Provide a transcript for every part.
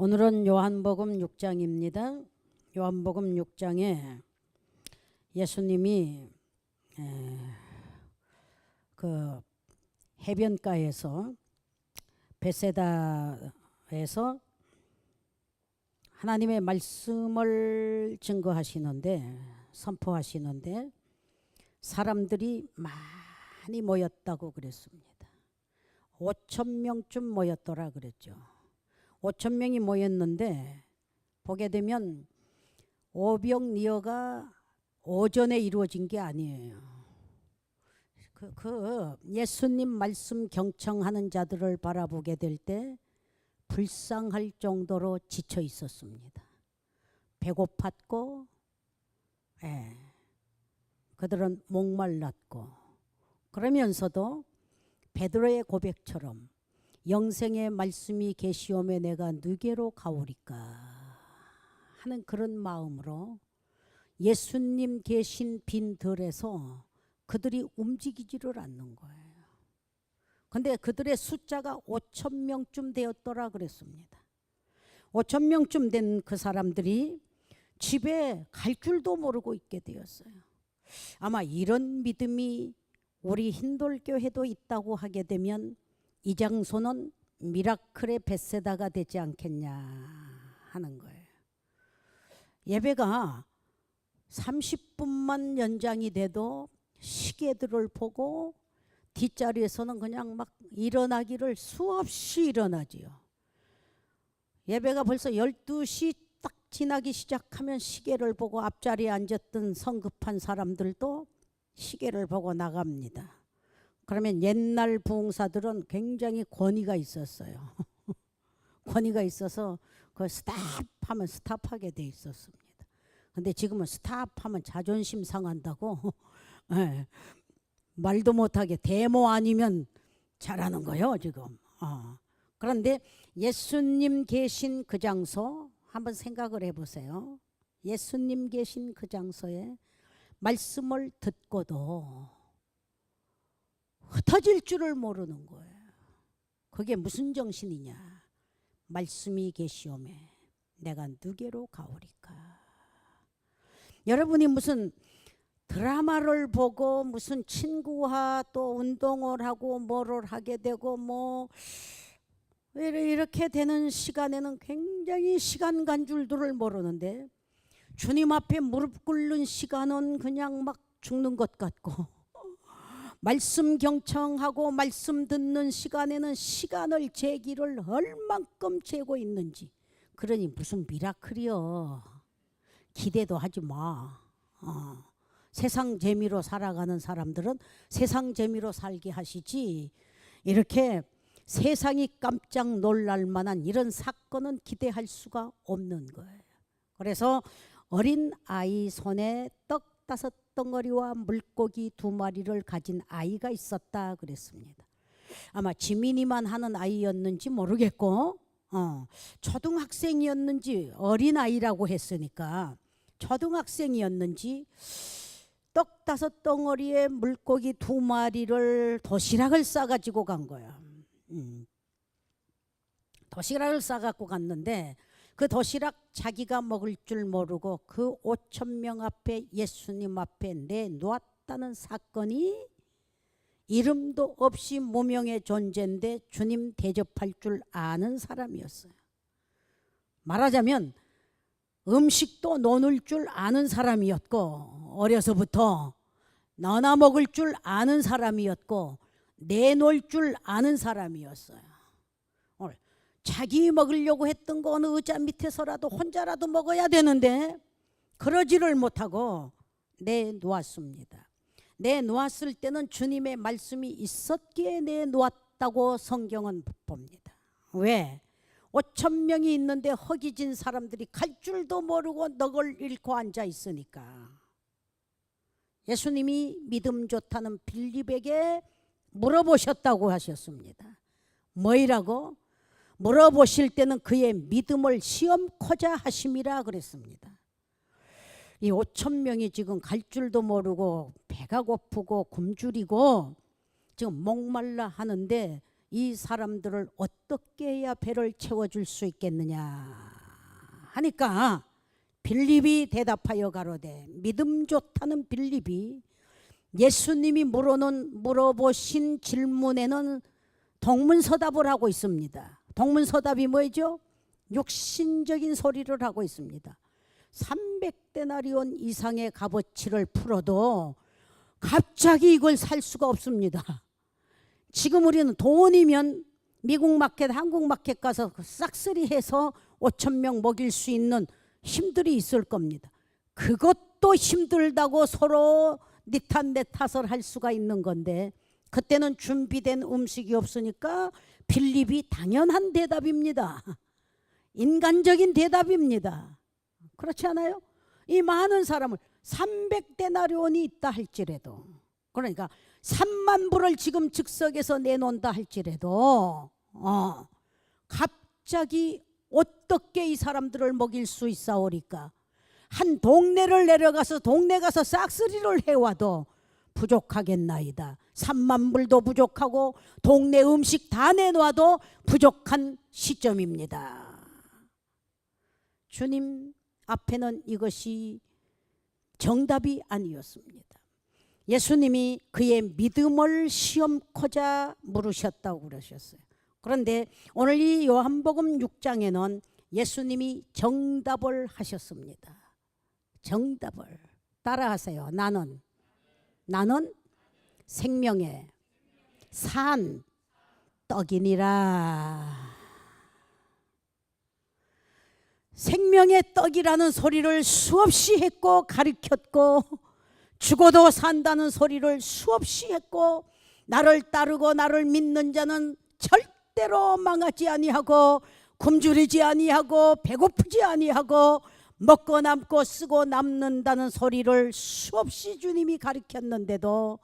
오늘은 요한복음 6장입니다. 요한복음 6장에 예수님이 그 해변가에서 베세다에서 하나님의 말씀을 증거하시는데 선포하시는데 사람들이 많이 모였다고 그랬습니다. 5,000명쯤 모였더라 그랬죠. 5,000명이 모였는데 보게 되면 오병리어가 오전에 이루어진 게 아니에요. 예수님 말씀 경청하는 자들을 바라보게 될 때 불쌍할 정도로 지쳐 있었습니다. 배고팠고, 그들은 목말랐고, 그러면서도 베드로의 고백처럼 영생의 말씀이 계시오매 내가 누게로 가오리까 하는 그런 마음으로 예수님 계신 빈 들에서 그들이 움직이지를 않는 거예요. 근데 그들의 숫자가 5,000명쯤 되었더라 그랬습니다. 5,000명쯤 된 그 사람들이 집에 갈 줄도 모르고 있게 되었어요. 아마 이런 믿음이 우리 힌돌교회도 있다고 하게 되면 이 장소는 미라클의 벳세다가 되지 않겠냐 하는 거예요. 예배가 30분만 연장이 돼도 시계들을 보고 뒷자리에서는 그냥 막 일어나기를 수없이 일어나지요. 예배가 벌써 12시 딱 지나기 시작하면 시계를 보고 앞자리에 앉았던 성급한 사람들도 시계를 보고 나갑니다. 그러면 옛날 부흥사들은 굉장히 권위가 있었어요. 권위가 있어서 그 스탑하면 스탑하게 돼 있었습니다. 근데 지금은 스탑하면 자존심 상한다고 말도 못하게 데모 아니면 잘하는 거예요 지금. 그런데 예수님 계신 그 장소 한번 생각을 해보세요. 예수님 계신 그 장소에 말씀을 듣고도 흩어질 줄을 모르는 거예요. 그게 무슨 정신이냐. 말씀이 계시오매 내가 누게로 가오리까. 여러분이 무슨 드라마를 보고 무슨 친구와 또 운동을 하고 뭐를 하게 되고 뭐 이렇게 되는 시간에는 굉장히 시간 간 줄들을 모르는데 주님 앞에 무릎 꿇는 시간은 그냥 막 죽는 것 같고 말씀 경청하고 말씀 듣는 시간에는 시간을 재기를 얼만큼 재고 있는지. 그러니 무슨 미라클이여. 기대도 하지 마. 세상 재미로 살아가는 사람들은 세상 재미로 살게 하시지 이렇게 세상이 깜짝 놀랄 만한 이런 사건은 기대할 수가 없는 거예요. 그래서 어린 아이 손에 떡 5덩어리와 물고기 2마리를 가진 아이가 있었다 그랬습니다. 아마 지민이만 하는 아이였는지 모르겠고 초등학생이었는지 어린아이라고 했으니까 초등학생이었는지 떡 5덩어리에 물고기 2마리를 도시락을 싸가지고 간 거야. 도시락을 싸갖고 갔는데 그 도시락 자기가 먹을 줄 모르고 그 5,000명 앞에 예수님 앞에 내놓았다는 사건이 이름도 없이 무명의 존재인데 주님 대접할 줄 아는 사람이었어요. 말하자면 음식도 나눌 줄 아는 사람이었고 어려서부터 나눠 먹을 줄 아는 사람이었고 내놓을 줄 아는 사람이었어요. 자기 먹으려고 했던 거 어느 의자 밑에서라도 혼자라도 먹어야 되는데 그러지를 못하고 내놓았습니다. 내놓았을 때는 주님의 말씀이 있었기에 내놓았다고 성경은 봅니다. 왜? 5,000명이 있는데 허기진 사람들이 갈 줄도 모르고 넋을 잃고 앉아 있으니까. 예수님이 믿음 좋다는 빌립에게 물어보셨다고 하셨습니다. 뭐이라고? 물어보실 때는 그의 믿음을 시험코자 하심이라 그랬습니다. 이 5,000명이 지금 갈 줄도 모르고 배가 고프고 굶주리고 지금 목말라 하는데 이 사람들을 어떻게 해야 배를 채워줄 수 있겠느냐 하니까 빌립이 대답하여 가로되, 믿음 좋다는 빌립이 예수님이 물어보신 질문에는 동문서답을 하고 있습니다. 동문서답이 뭐죠? 육신적인 소리를 하고 있습니다. 300데나리온 이상의 값어치를 풀어도 갑자기 이걸 살 수가 없습니다. 지금 우리는 돈이면 미국 마켓, 한국 마켓 가서 싹쓸이 해서 5,000명 먹일 수 있는 힘들이 있을 겁니다. 그것도 힘들다고 서로 니 탓 내 탓을 할 수가 있는 건데, 그때는 준비된 음식이 없으니까 빌립이 당연한 대답입니다. 인간적인 대답입니다. 그렇지 않아요? 이 많은 사람을 300데나리온이 있다 할지라도, 그러니까 3만 불을 지금 즉석에서 내놓는다 할지라도 갑자기 어떻게 이 사람들을 먹일 수 있사오리까? 한 동네를 내려가서 동네 가서 싹쓸이를 해와도 부족하겠나이다. 3만 불도 부족하고 동네 음식 다 내놔도 부족한 시점입니다. 주님 앞에는 이것이 정답이 아니었습니다. 예수님이 그의 믿음을 시험코자 물으셨다고 그러셨어요. 그런데 오늘 이 요한복음 6장에는 예수님이 정답을 하셨습니다. 정답을 따라하세요. 나는 생명의 산 떡이니라. 생명의 떡이라는 소리를 수없이 했고 가르쳤고, 죽어도 산다는 소리를 수없이 했고, 나를 따르고 나를 믿는 자는 절대로 망하지 아니하고 굶주리지 아니하고 배고프지 아니하고 먹고 남고 쓰고 남는다는 소리를 수없이 주님이 가르쳤는데도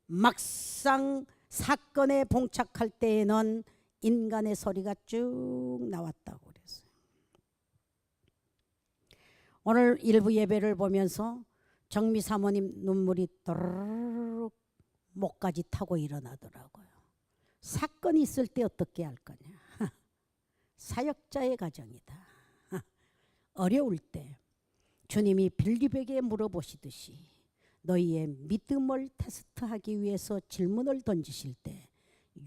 막상 사건에 봉착할 때에는 인간의 소리가 쭉 나왔다고 그랬어요. 오늘 일부 예배를 보면서 정미 사모님 눈물이 또르륵 목까지 타고 일어나더라고요. 사건이 있을 때 어떻게 할 거냐. 사역자의 가정이다. 어려울 때 주님이 빌립에게 물어보시듯이 너희의 믿음을 테스트하기 위해서 질문을 던지실 때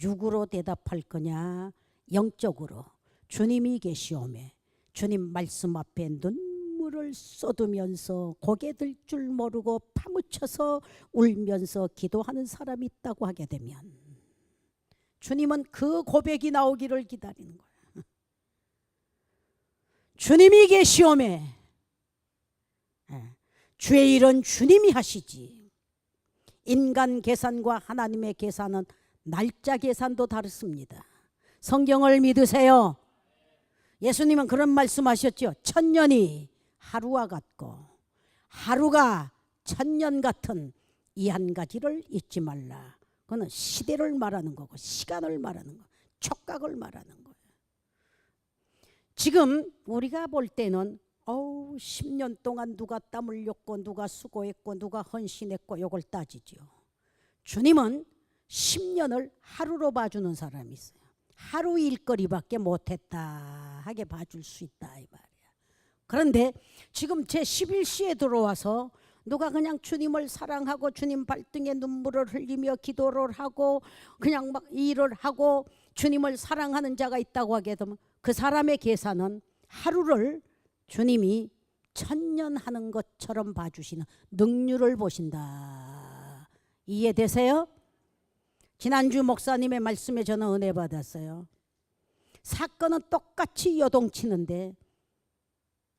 육으로 대답할 거냐, 영적으로 주님이 계시오매 주님 말씀 앞에 눈물을 쏟으면서 고개 들 줄 모르고 파묻혀서 울면서 기도하는 사람이 있다고 하게 되면 주님은 그 고백이 나오기를 기다리는 거예요. 주님이 계시오매, 주의 일은 주님이 하시지. 인간 계산과 하나님의 계산은 날짜 계산도 다릅니다. 성경을 믿으세요. 예수님은 그런 말씀하셨죠. 1000년이 하루와 같고 하루가 1000년 같은 이 한 가지를 잊지 말라. 그거는 시대를 말하는 거고 시간을 말하는 거, 촉각을 말하는 거예요. 지금 우리가 볼 때는 10년 동안 누가 땀 흘렸고 누가 수고했고 누가 헌신했고 이걸 따지죠. 주님은 10년을 하루로 봐주는 사람이 있어요. 하루 일거리밖에 못했다 하게 봐줄 수 있다 이 말이야. 그런데 지금 제 11시에 들어와서 누가 그냥 주님을 사랑하고 주님 발등에 눈물을 흘리며 기도를 하고 그냥 막 일을 하고 주님을 사랑하는 자가 있다고 하게 되면 그 사람의 계산은 하루를 주님이 1000년 하는 것처럼 봐주시는 능률을 보신다. 이해되세요? 지난주 목사님의 말씀에 저는 은혜 받았어요. 사건은 똑같이 요동치는데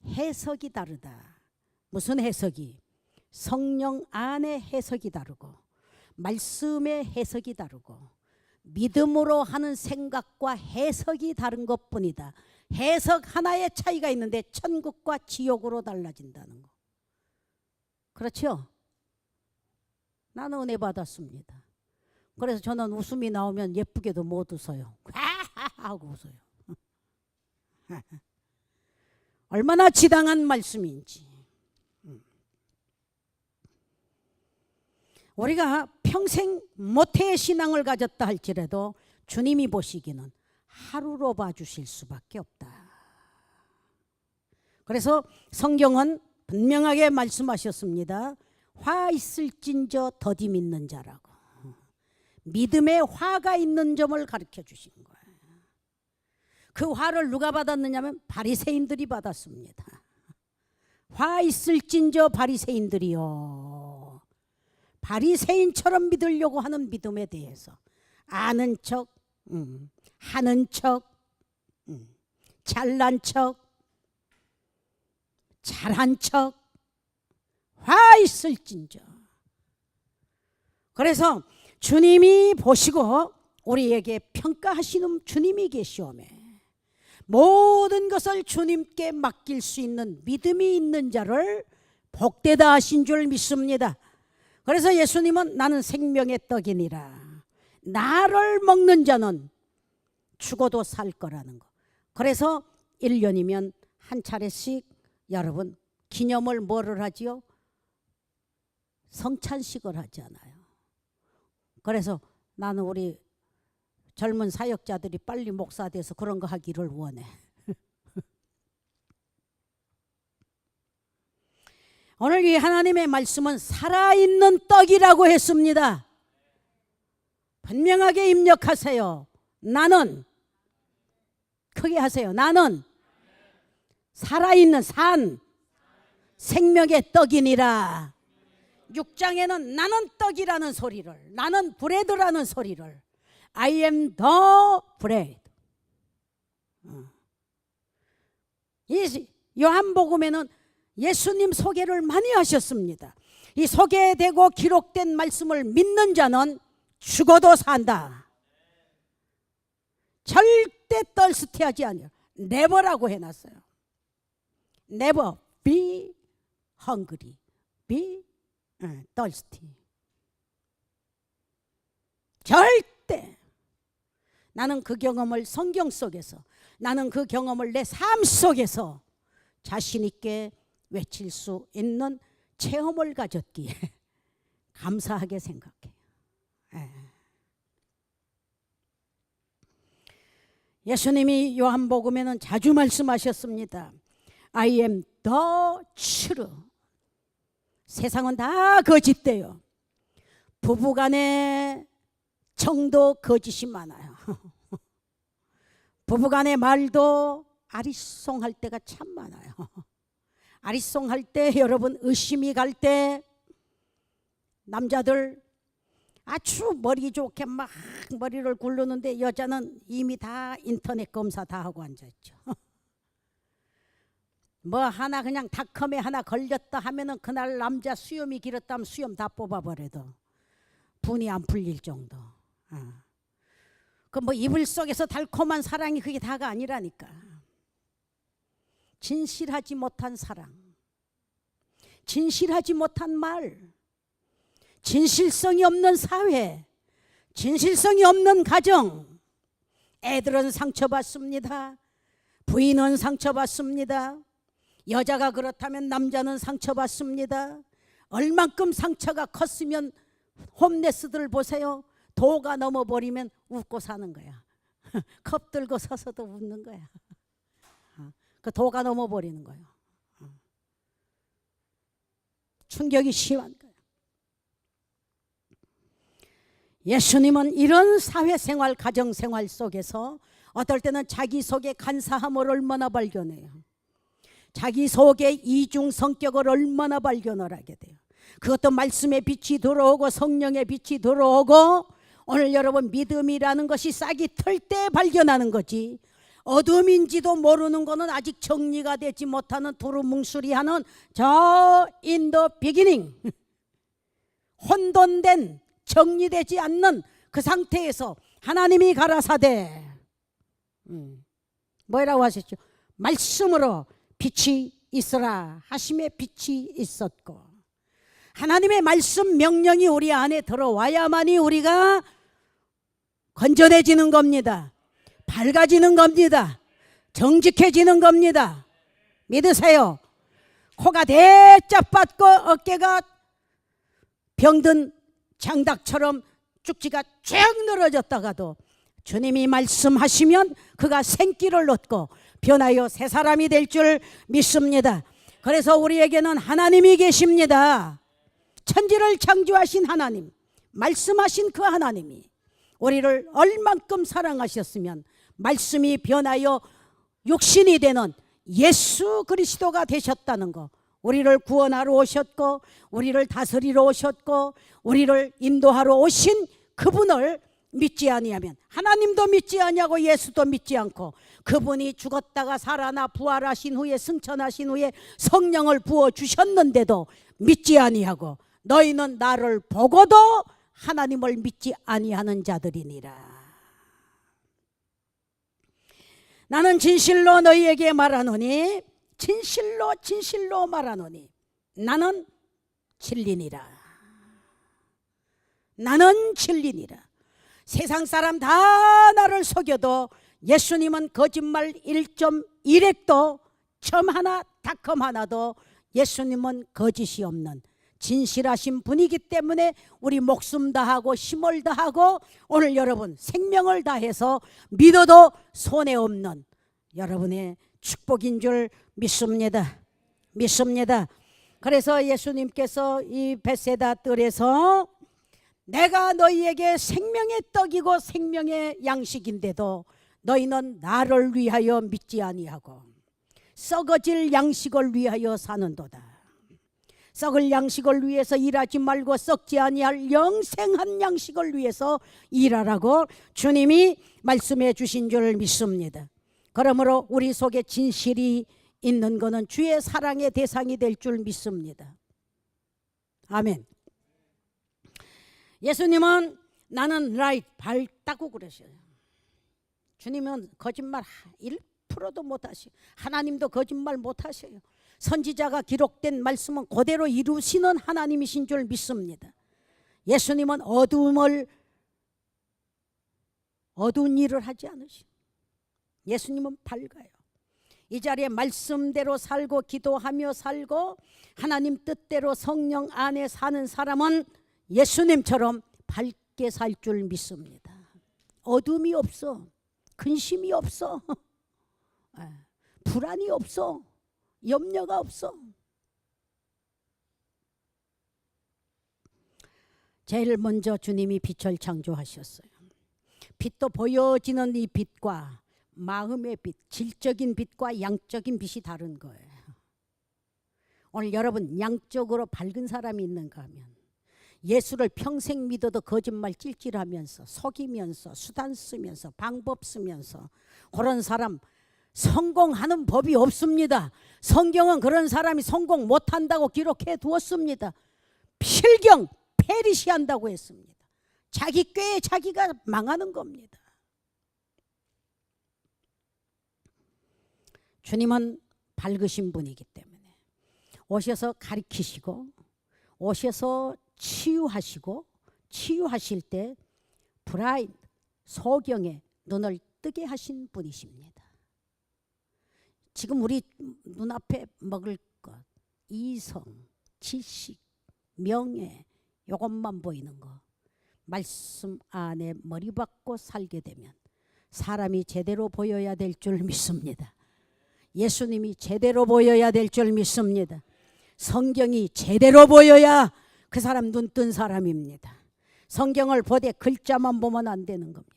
해석이 다르다. 무슨 해석이? 성령 안의 해석이 다르고 말씀의 해석이 다르고 믿음으로 하는 생각과 해석이 다른 것뿐이다. 해석 하나의 차이가 있는데 천국과 지옥으로 달라진다는 거. 그렇죠? 나는 은혜 받았습니다. 그래서 저는 웃음이 나오면 예쁘게도 못 웃어요. 하고 웃어요. 얼마나 지당한 말씀인지. 우리가 평생 모태의 신앙을 가졌다 할지라도 주님이 보시기는 하루로 봐주실 수밖에 없다. 그래서 성경은 분명하게 말씀하셨습니다. 화 있을진저 더디 믿는 자라고. 믿음에 화가 있는 점을 가르쳐 주신 거예요. 그 화를 누가 받았느냐면 바리새인들이 받았습니다. 화 있을진저 바리새인들이요. 바리새인처럼 믿으려고 하는 믿음에 대해서 아는 척, 하는 척, 잘난 척, 잘한 척, 화 있을진저. 그래서 주님이 보시고 우리에게 평가하시는 주님이 계시오매 모든 것을 주님께 맡길 수 있는 믿음이 있는 자를 복되다 하신 줄 믿습니다. 그래서 예수님은 나는 생명의 떡이니라. 나를 먹는 자는 죽어도 살 거라는 거. 그래서 1년이면 한 차례씩 여러분 기념을 뭐를 하지요? 성찬식을 하잖아요. 그래서 나는 우리 젊은 사역자들이 빨리 목사 돼서 그런 거 하기를 원해. 오늘 이 하나님의 말씀은 살아있는 떡이라고 했습니다. 분명하게 입력하세요. 나는, 크게 하세요. 나는 살아있는 생명의 떡이니라. 6장에는 나는 떡이라는 소리를, 나는 브레드라는 소리를, I am the bread. 이 요한복음에는 예수님 소개를 많이 하셨습니다. 이 소개되고 기록된 말씀을 믿는 자는 죽어도 산다. 절대 떨스티하지 않아요. never라고 해놨어요. never be hungry, be thirsty. 절대. 나는 그 경험을 성경 속에서, 나는 그 경험을 내 삶 속에서 자신 있게 외칠 수 있는 체험을 가졌기에 감사하게 생각해요. 예수님이 요한복음에는 자주 말씀하셨습니다. I am the truth. 세상은 다 거짓돼요. 부부간에 정도 거짓이 많아요. 부부간의 말도 아리송할 때가 참 많아요. 아리송할 때 여러분 의심이 갈 때 남자들 아주 머리 좋게 막 머리를 굴르는데 여자는 이미 다 인터넷 검사 다 하고 앉아있죠. 뭐 하나 그냥 닷컴에 하나 걸렸다 하면은 그날 남자 수염이 길었다면 수염 다 뽑아버려도 분이 안 풀릴 정도. 그 뭐 이불 속에서 달콤한 사랑이 그게 다가 아니라니까. 진실하지 못한 사랑, 진실하지 못한 말, 진실성이 없는 사회, 진실성이 없는 가정. 애들은 상처받습니다. 부인은 상처받습니다. 여자가 그렇다면 남자는 상처받습니다. 얼만큼 상처가 컸으면 홈레스들 보세요. 도가 넘어버리면 웃고 사는 거야. 컵 들고 서서도 웃는 거야. 그 도가 넘어버리는 거예요. 충격이 심한 거예요. 예수님은 이런 사회생활, 가정생활 속에서 어떨 때는 자기 속의 간사함을 얼마나 발견해요. 자기 속의 이중 성격을 얼마나 발견을 하게 돼요. 그것도 말씀의 빛이 들어오고 성령의 빛이 들어오고 오늘 여러분 믿음이라는 것이 싹이 틀 때 발견하는 거지. 어둠인지도 모르는 거는 아직 정리가 되지 못하는 두루뭉술이하는 저 in the beginning 혼돈된 정리되지 않는 그 상태에서 하나님이 가라사대 뭐라고 하셨죠? 말씀으로 빛이 있으라 하심에 빛이 있었고 하나님의 말씀 명령이 우리 안에 들어와야만이 우리가 건전해지는 겁니다. 밝아지는 겁니다. 정직해지는 겁니다. 믿으세요. 코가 대짝 받고 어깨가 병든 장닭처럼 쭉지가 쭉 늘어졌다가도 주님이 말씀하시면 그가 생기를 얻고 변하여 새 사람이 될 줄 믿습니다. 그래서 우리에게는 하나님이 계십니다. 천지를 창조하신 하나님, 말씀하신 그 하나님이 우리를 얼만큼 사랑하셨으면 말씀이 변하여 육신이 되는 예수 그리스도가 되셨다는 거, 우리를 구원하러 오셨고 우리를 다스리러 오셨고 우리를 인도하러 오신 그분을 믿지 아니하면, 하나님도 믿지 아니하고 예수도 믿지 않고 그분이 죽었다가 살아나 부활하신 후에 승천하신 후에 성령을 부어주셨는데도 믿지 아니하고 너희는 나를 보고도 하나님을 믿지 아니하는 자들이니라. 나는 진실로 너희에게 말하노니, 진실로 진실로 말하노니 나는 진리니라. 나는 진리니라. 세상 사람 다 나를 속여도 예수님은 거짓말 1.1핵도 점 하나 닷컴 하나도 예수님은 거짓이 없는 진실하신 분이기 때문에 우리 목숨 다하고 힘을 다하고 오늘 여러분 생명을 다해서 믿어도 손해없는 여러분의 축복인 줄 믿습니다. 믿습니다. 그래서 예수님께서 이 베세다 뜰에서 내가 너희에게 생명의 떡이고 생명의 양식인데도 너희는 나를 위하여 믿지 아니하고 썩어질 양식을 위하여 사는도다. 썩을 양식을 위해서 일하지 말고 썩지 아니할 영생한 양식을 위해서 일하라고 주님이 말씀해 주신 줄 믿습니다. 그러므로 우리 속에 진실이 있는 것은 주의 사랑의 대상이 될 줄 믿습니다. 아멘. 예수님은 나는 라이트 밝다고 그러셔요. 주님은 거짓말 1%도 못하시고 하나님도 거짓말 못하셔요. 선지자가 기록된 말씀은 그대로 이루시는 하나님이신 줄 믿습니다. 예수님은 어두운 일을 하지 않으시고 예수님은 밝아요. 이 자리에 말씀대로 살고 기도하며 살고 하나님 뜻대로 성령 안에 사는 사람은 예수님처럼 밝게 살 줄 믿습니다. 어둠이 없어. 근심이 없어. 불안이 없어. 염려가 없어. 제일 먼저 주님이 빛을 창조하셨어요. 빛도 보여지는 이 빛과 마음의 빛, 질적인 빛과 양적인 빛이 다른 거예요. 오늘 여러분 양적으로 밝은 사람이 있는가 하면 예수를 평생 믿어도 거짓말 찔찔하면서 속이면서 수단 쓰면서 방법 쓰면서 그런 사람 성공하는 법이 없습니다. 성경은 그런 사람이 성공 못한다고 기록해 두었습니다. 필경 페리시한다고 했습니다. 자기 꾀에 자기가 망하는 겁니다. 주님은 밝으신 분이기 때문에 오셔서 가르치시고 오셔서 치유하시고 치유하실 때 브라인 소경의 눈을 뜨게 하신 분이십니다. 지금 우리 눈앞에 먹을 것, 이성, 지식, 명예 이것만 보이는 거 말씀 안에 머리 박고 살게 되면 사람이 제대로 보여야 될 줄 믿습니다. 예수님이 제대로 보여야 될 줄 믿습니다. 성경이 제대로 보여야 그 사람 눈 뜬 사람입니다. 성경을 보되 글자만 보면 안 되는 겁니다.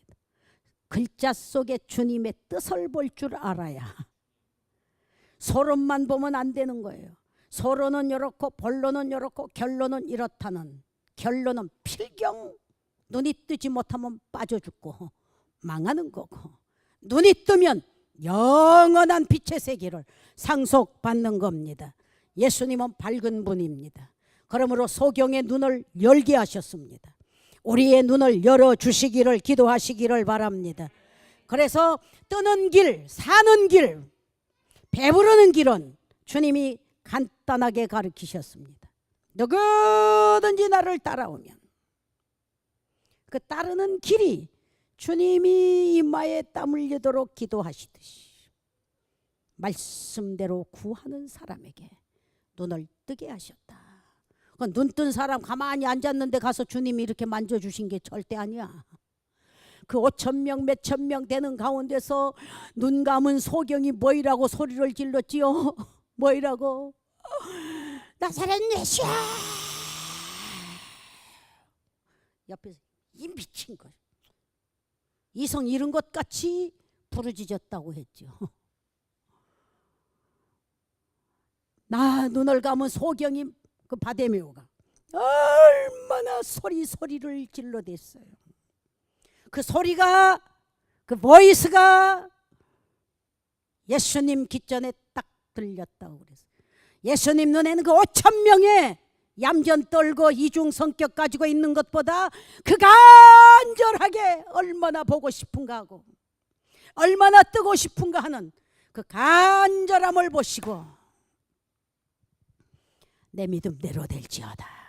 글자 속에 주님의 뜻을 볼 줄 알아야. 서론만 보면 안 되는 거예요. 서론은 이렇고 본론은 이렇고 결론은 이렇다는, 결론은 필경 눈이 뜨지 못하면 빠져 죽고 망하는 거고, 눈이 뜨면 영원한 빛의 세계를 상속받는 겁니다. 예수님은 밝은 분입니다. 그러므로 소경의 눈을 열게 하셨습니다. 우리의 눈을 열어주시기를 기도하시기를 바랍니다. 그래서 뜨는 길, 사는 길, 배부르는 길은 주님이 간단하게 가르치셨습니다. 누구든지 나를 따라오면 그 따르는 길이 주님이 이마에 땀 흘리도록 기도하시듯이 말씀대로 구하는 사람에게 눈을 뜨게 하셨다. 눈 뜬 사람 가만히 앉았는데 가서 주님이 이렇게 만져주신 게 절대 아니야. 그 5,000명 몇천 명 되는 가운데서 눈 감은 소경이 뭐이라고 소리를 질렀지요? 뭐이라고? 나사렛 메시아! 옆에서 이 미친 거, 이성 잃은 것 같이 부르짖었다고 했죠. 나 눈을 감은 소경이 그 바데메오가 얼마나 소리를 질러댔어요. 그 소리가, 그 보이스가 예수님 기전에 딱 들렸다고 그랬어요. 예수님 눈에는 그 5,000명의 얌전 떨고 이중 성격 가지고 있는 것보다 그 간절하게 얼마나 보고 싶은가 하고 얼마나 뜨고 싶은가 하는 그 간절함을 보시고 내 믿음대로 될지어다.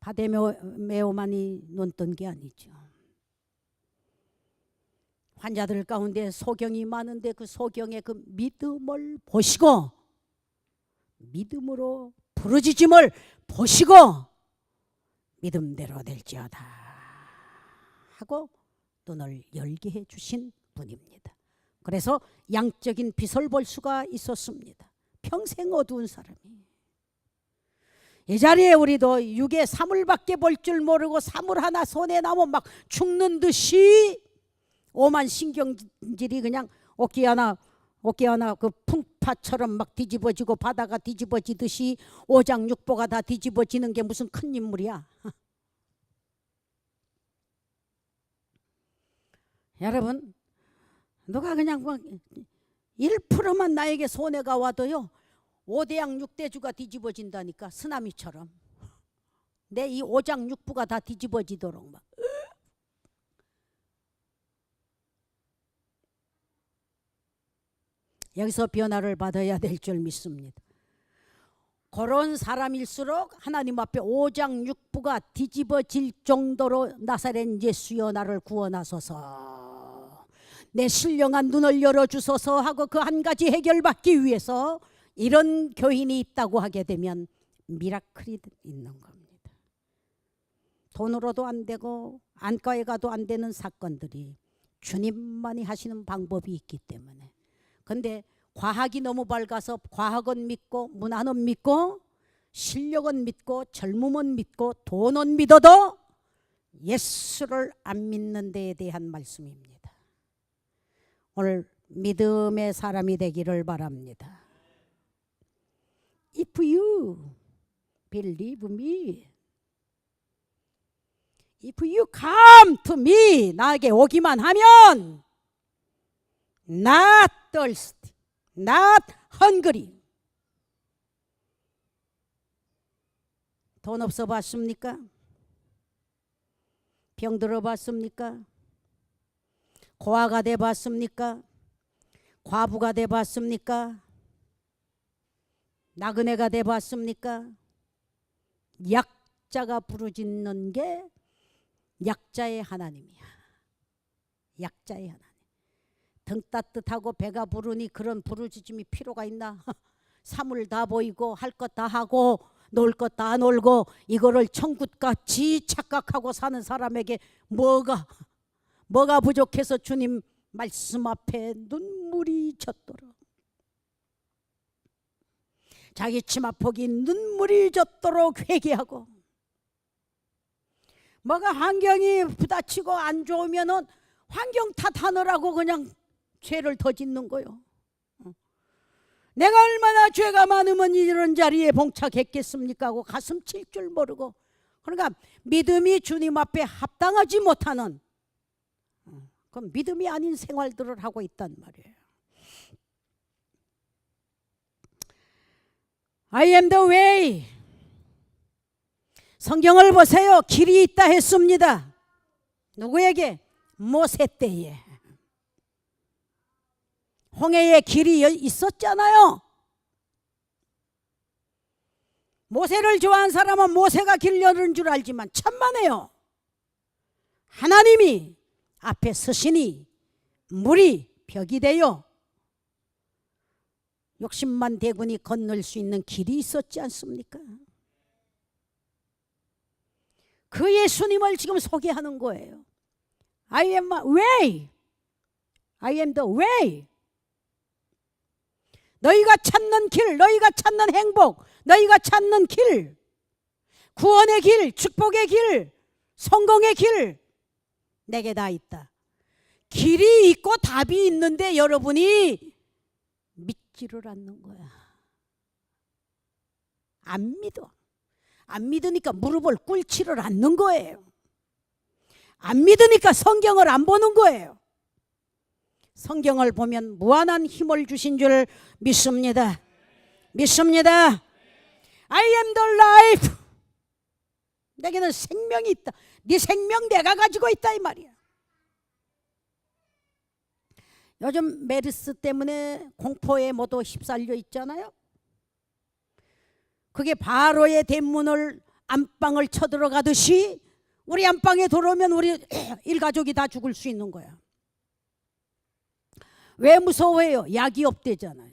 바데메오만이 눈 뜬 게 아니죠. 환자들 가운데 소경이 많은데 그 소경의 그 믿음을 보시고 믿음으로 부르짖음을 보시고 믿음대로 될지어다 하고 눈을 열게 해주신 분입니다. 그래서 양적인 빛을 볼 수가 있었습니다. 평생 어두운 사람이 이 자리에 우리도 육의 사물밖에 볼 줄 모르고 사물 하나 손에 나면 막 죽는 듯이 오만 신경질이 그냥 오키아나 그 풍파처럼 막 뒤집어지고 바다가 뒤집어지듯이 오장육부가 다 뒤집어지는 게 무슨 큰 인물이야. 여러분, 누가 그냥 뭐 1%만 나에게 손해가 와도요 5대양 6대주가 뒤집어진다니까. 쓰나미처럼 내 이 오장육부가 다 뒤집어지도록 막. 여기서 변화를 받아야 될 줄 믿습니다. 그런 사람일수록 하나님 앞에 오장육부가 뒤집어질 정도로 나사렛 예수여 나를 구원하소서, 내 신령한 눈을 열어주소서 하고 그 한 가지 해결받기 위해서 이런 교인이 있다고 하게 되면 미라클이 있는 겁니다. 돈으로도 안 되고 안과에 가도 안 되는 사건들이 주님만이 하시는 방법이 있기 때문에. 근데 과학이 너무 밝아서 과학은 믿고 문화는 믿고 실력은 믿고 젊음은 믿고 돈은 믿어도 예수를 안 믿는 데에 대한 말씀입니다. 오늘 믿음의 사람이 되기를 바랍니다. If you believe me, if you come to me, 나에게 오기만 하면 not thirsty, not hungry. 돈 없어 봤습니까? 병 들어 봤습니까? 고아가 돼 봤습니까? 과부가 돼 봤습니까? 나그네가 돼 봤습니까? 약자가 부르짖는 게 약자의 하나님이야. 약자의 하나님. 등 따뜻하고 배가 부르니 그런 부르짖음이 필요가 있나? 사물 다 보이고 할 것 다 하고 놀 것 다 놀고 이거를 천국같이 착각하고 사는 사람에게 뭐가 부족해서 주님 말씀 앞에 눈물이 젖도록, 자기 치마폭이 눈물이 젖도록 회개하고, 뭐가 환경이 부딪히고 안 좋으면은 환경 탓하느라고 그냥 죄를 더 짓는 거요. 내가 얼마나 죄가 많으면 이런 자리에 봉착했겠습니까 하고 가슴 칠 줄 모르고, 그러니까 믿음이 주님 앞에 합당하지 못하는 그건 믿음이 아닌 생활들을 하고 있단 말이에요. I am the way. 성경을 보세요. 길이 있다 했습니다. 누구에게? 모세 때에. 홍해에 길이 있었잖아요. 모세를 좋아하는 사람은 모세가 길 여는 줄 알지만 천만에요. 하나님이 앞에 서시니 물이 벽이 되어 욕심만 대군이 건널 수 있는 길이 있었지 않습니까? 그 예수님을 지금 소개하는 거예요. I am the way. I am the way. 너희가 찾는 길, 너희가 찾는 행복, 너희가 찾는 길, 구원의 길, 축복의 길, 성공의 길, 내게 다 있다. 길이 있고 답이 있는데 여러분이 믿지를 않는 거야. 안 믿어. 안 믿으니까 무릎을 꿇지를 않는 거예요. 안 믿으니까 성경을 안 보는 거예요. 성경을 보면 무한한 힘을 주신 줄 믿습니다. 믿습니다. I am the life. 내게는 생명이 있다. 네 생명 내가 가지고 있다 이 말이야. 요즘 메르스 때문에 공포에 모두 휩쓸려 있잖아요. 그게 바로의 대문을 안방을 쳐들어가듯이 우리 안방에 들어오면 우리 일가족이 다 죽을 수 있는 거야. 왜 무서워해요? 약이 없대잖아요.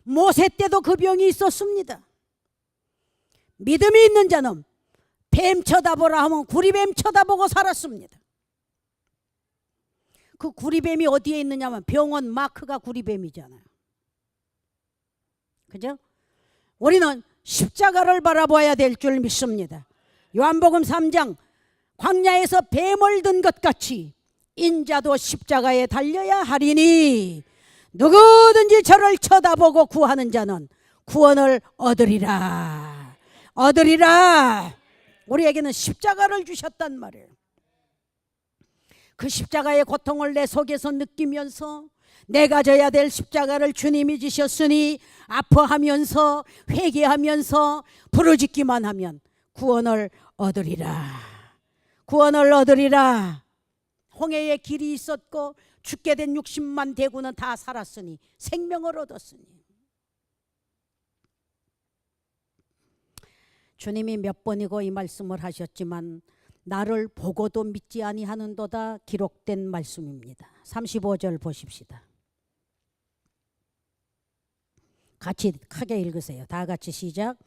모세 때도 그 병이 있었습니다. 믿음이 있는 자는 뱀 쳐다보라 하면 구리뱀 쳐다보고 살았습니다. 그 구리뱀이 어디에 있느냐면 병원 마크가 구리뱀이잖아요. 그죠? 우리는 십자가를 바라봐야 될 줄 믿습니다. 요한복음 3장 광야에서 뱀을 든 것 같이 인자도 십자가에 달려야 하리니 누구든지 저를 쳐다보고 구하는 자는 구원을 얻으리라. 얻으리라. 우리에게는 십자가를 주셨단 말이에요. 그 십자가의 고통을 내 속에서 느끼면서 내가 져야 될 십자가를 주님이 지셨으니 아파하면서 회개하면서 부르짖기만 하면 구원을 얻으리라. 구원을 얻으리라. 홍해에 길이 있었고 죽게 된 60만 대군은 다 살았으니 생명을 얻었으니. 주님이 몇 번이고 이 말씀을 하셨지만 나를 보고도 믿지 아니하는도다 기록된 말씀입니다. 35절 보십시다. 같이 크게 읽으세요. 다 같이 시작.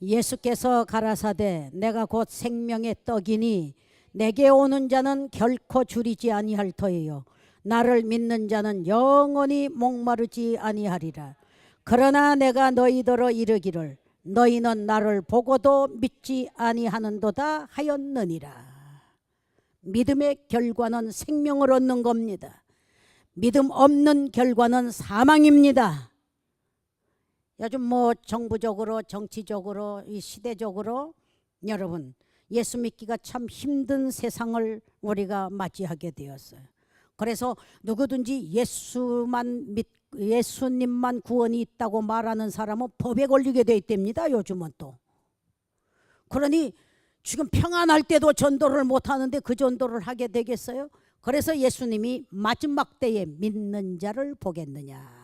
예수께서 가라사대 내가 곧 생명의 떡이니 내게 오는 자는 결코 줄이지 아니할 터이요 나를 믿는 자는 영원히 목마르지 아니하리라. 그러나 내가 너희더러 이르기를 너희는 나를 보고도 믿지 아니하는도다 하였느니라. 믿음의 결과는 생명을 얻는 겁니다. 믿음 없는 결과는 사망입니다. 요즘 뭐 정부적으로 정치적으로 이 시대적으로 여러분 예수 믿기가 참 힘든 세상을 우리가 맞이하게 되었어요. 그래서 누구든지 예수님만 구원이 있다고 말하는 사람은 법에 걸리게 돼 있답니다. 요즘은 또. 그러니 지금 평안할 때도 전도를 못하는데 그 전도를 하게 되겠어요? 그래서 예수님이 마지막 때에 믿는 자를 보겠느냐.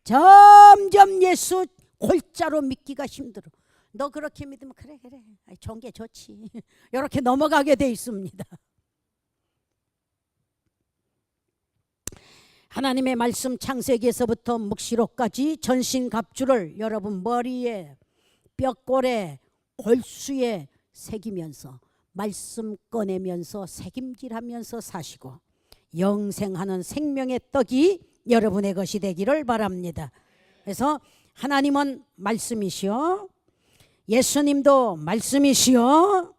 점점 예수 골자로 믿기가 힘들어. 너 그렇게 믿으면 그래 좋은 게 좋지. 이렇게 넘어가게 돼 있습니다. 하나님의 말씀 창세기에서부터 묵시록까지 전신갑주를 여러분 머리에 뼈골에 골수에 새기면서 말씀 꺼내면서 새김질하면서 사시고 영생하는 생명의 떡이 여러분의 것이 되기를 바랍니다. 그래서 하나님은 말씀이시오. 예수님도 말씀이시오.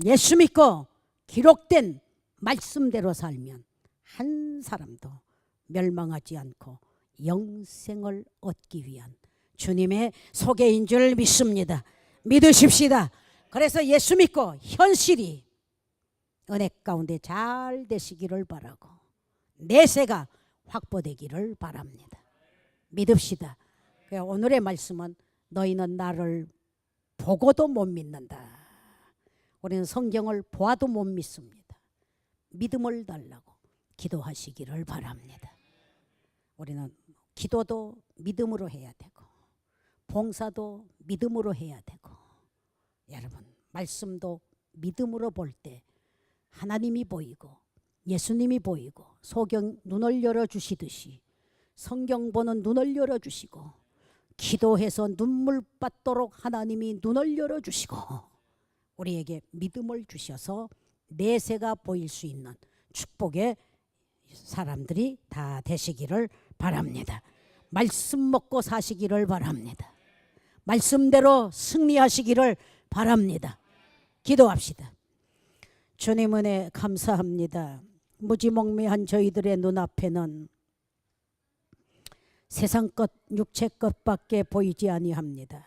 예수 믿고 기록된 말씀대로 살면 한 사람도 멸망하지 않고 영생을 얻기 위한 주님의 소개인 줄 믿습니다. 믿으십시다. 그래서 예수 믿고 현실이 은혜 가운데 잘 되시기를 바라고 내세가 확보되기를 바랍니다. 믿읍시다. 오늘의 말씀은 너희는 나를 보고도 못 믿는다. 우리는 성경을 보아도 못 믿습니다. 믿음을 달라고 기도하시기를 바랍니다. 우리는 기도도 믿음으로 해야 되고 봉사도 믿음으로 해야 되고 여러분 말씀도 믿음으로 볼 때 하나님이 보이고 예수님이 보이고 소경 눈을 열어주시듯이 성경 보는 눈을 열어주시고 기도해서 눈물 받도록 하나님이 눈을 열어주시고 우리에게 믿음을 주셔서 내세가 보일 수 있는 축복의 사람들이 다 되시기를 바랍니다. 말씀 먹고 사시기를 바랍니다. 말씀대로 승리하시기를 바랍니다. 기도합시다. 주님 은혜 감사합니다. 무지몽매한 저희들의 눈앞에는 세상 것, 육체 것밖에 보이지 아니합니다.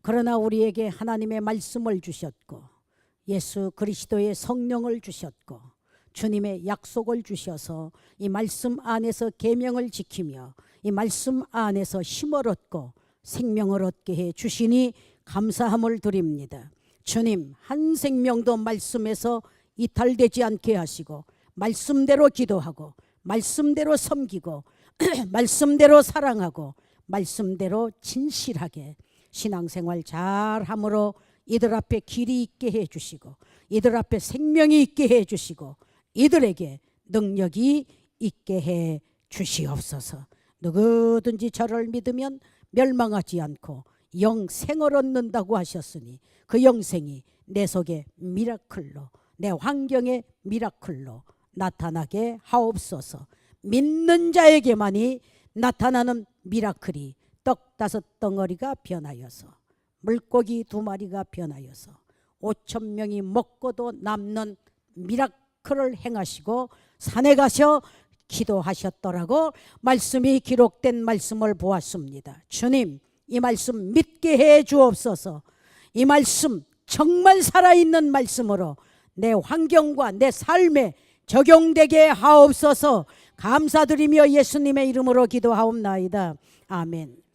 그러나 우리에게 하나님의 말씀을 주셨고 예수 그리스도의 성령을 주셨고 주님의 약속을 주셔서 이 말씀 안에서 계명을 지키며 이 말씀 안에서 힘을 얻고 생명을 얻게 해 주시니 감사함을 드립니다. 주님, 한 생명도 말씀에서 이탈되지 않게 하시고 말씀대로 기도하고 말씀대로 섬기고 말씀대로 사랑하고 말씀대로 진실하게 신앙생활 잘함으로 이들 앞에 길이 있게 해주시고 이들 앞에 생명이 있게 해주시고 이들에게 능력이 있게 해 주시옵소서. 누구든지 저를 믿으면 멸망하지 않고 영생을 얻는다고 하셨으니 그 영생이 내 속에 미라클로 내 환경에 미라클로 나타나게 하옵소서. 믿는 자에게만이 나타나는 미라클이 떡 5덩어리가 변하여서 물고기 2마리가 변하여서 5,000명이 먹고도 남는 미라클을 행하시고 산에 가셔 기도하셨더라고 말씀이 기록된 말씀을 보았습니다. 주님, 이 말씀 믿게 해 주옵소서. 이 말씀 정말 살아있는 말씀으로 내 환경과 내 삶에 적용되게 하옵소서. 감사드리며 예수님의 이름으로 기도하옵나이다. 아멘.